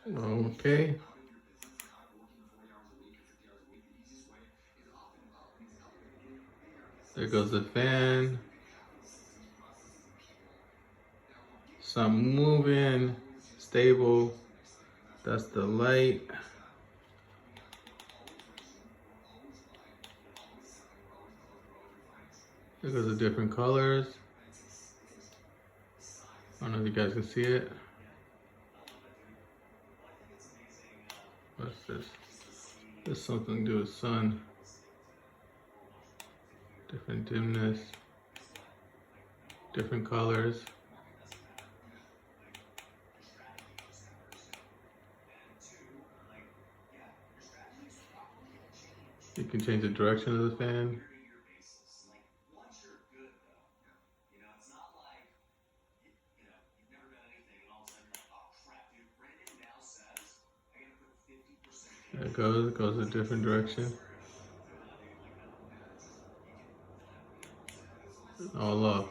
Okay. There goes the fan. Some moving, stable. That's the light. There goes the different colors. I don't know if you guys can see it. What's this? There's something to do with sun. Different dimness. Different colors. You can change the direction of the fan. There it goes a different direction. All off.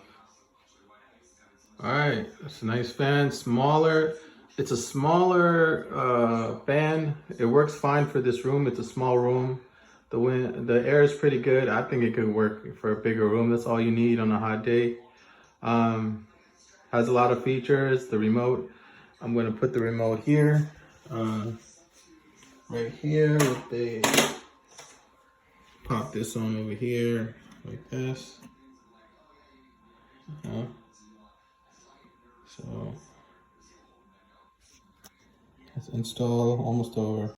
All right, it's a nice fan, smaller. It's a smaller fan. It works fine for this room. It's a small room. The air is pretty good. I think it could work for a bigger room. That's all you need on a hot day. Has a lot of features. The remote. I'm gonna put the remote here, right here. With the pop this on over here like this. So let's install almost over.